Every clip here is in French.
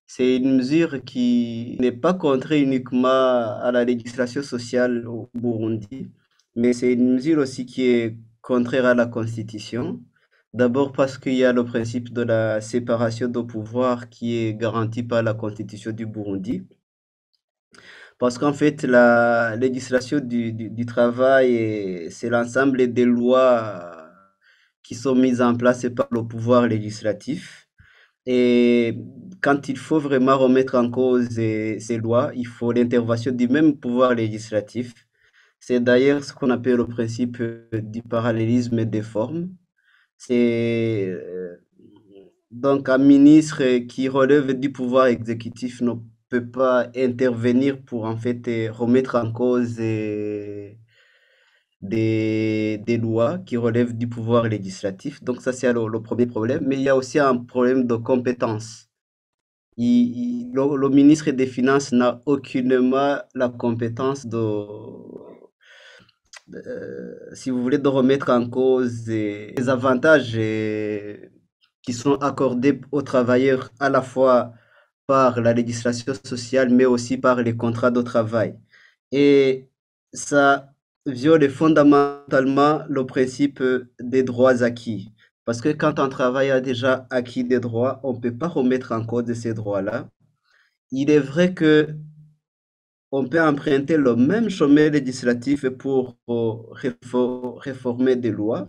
C'est une mesure qui n'est pas contraire uniquement à la législation sociale au Burundi, mais c'est une mesure aussi qui est contraire à la Constitution. D'abord parce qu'il y a le principe de la séparation de pouvoir qui est garanti par la Constitution du Burundi. Parce qu'en fait, la législation du travail, c'est l'ensemble des lois qui sont mises en place par le pouvoir législatif. Et quand il faut vraiment remettre en cause ces lois, il faut l'intervention du même pouvoir législatif. C'est d'ailleurs ce qu'on appelle le principe du parallélisme des formes. C'est donc un ministre qui relève du pouvoir exécutif ne peut pas intervenir pour en fait remettre en cause des lois qui relèvent du pouvoir législatif. Donc ça c'est le premier problème. Mais il y a aussi un problème de compétence. Le ministre des Finances n'a aucunement la compétence si vous voulez, de remettre en cause les avantages qui sont accordés aux travailleurs à la fois par la législation sociale, mais aussi par les contrats de travail. Et ça viole fondamentalement le principe des droits acquis. Parce que quand un travail a déjà acquis des droits, on ne peut pas remettre en cause ces droits-là. Il est vrai que on peut emprunter le même chemin législatif pour réformer des lois,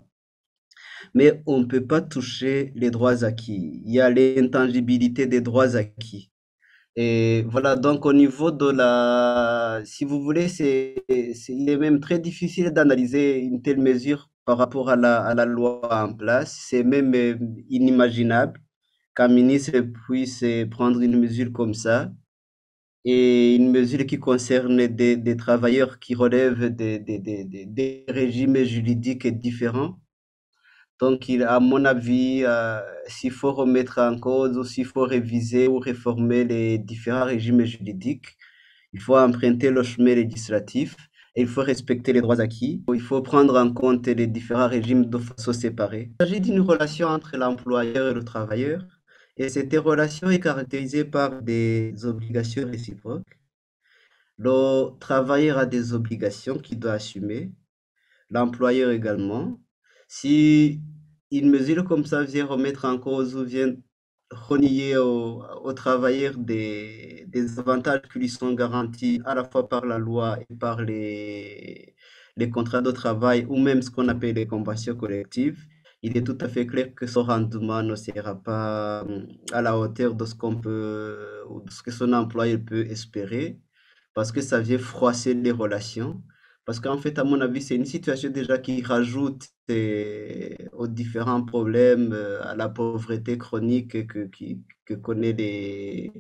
mais on ne peut pas toucher les droits acquis. Il y a l'intangibilité des droits acquis. Et voilà, donc au niveau de si vous voulez, il est même très difficile d'analyser une telle mesure par rapport à la loi en place. C'est même inimaginable qu'un ministre puisse prendre une mesure comme ça et une mesure qui concerne des travailleurs qui relèvent des régimes juridiques différents. Donc, à mon avis, s'il faut remettre en cause ou s'il faut réviser ou réformer les différents régimes juridiques, il faut emprunter le chemin législatif et il faut respecter les droits acquis. Il faut prendre en compte les différents régimes de façon séparée. Il s'agit d'une relation entre l'employeur et le travailleur et cette relation est caractérisée par des obligations réciproques. Le travailleur a des obligations qu'il doit assumer, l'employeur également. Si une mesure comme ça vient remettre en cause ou vient renier aux travailleurs des avantages qui lui sont garantis à la fois par la loi et par les contrats de travail ou même ce qu'on appelle les conventions collectives, il est tout à fait clair que son rendement ne sera pas à la hauteur de ce qu'on peut ou de ce que son employeur peut espérer parce que ça vient froisser les relations. Parce qu'en fait, à mon avis, c'est une situation déjà qui rajoute aux différents problèmes, à la pauvreté chronique que connaît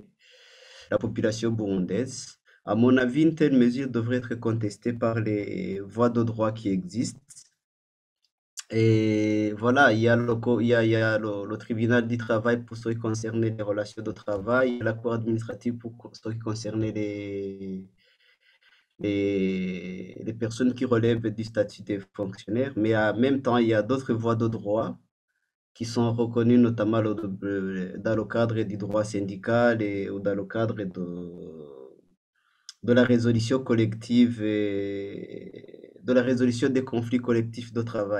la population burundaise. À mon avis, une telle mesure devrait être contestée par les voies de droit qui existent. Et voilà, il y a le tribunal du travail pour ce qui concerne les relations de travail, la cour administrative pour ce qui concerne les personnes qui relèvent du statut des fonctionnaires, mais en même temps, il y a d'autres voies de droit qui sont reconnues notamment dans le cadre du droit syndical ou dans le cadre de la résolution collective et de la résolution des conflits collectifs de travail.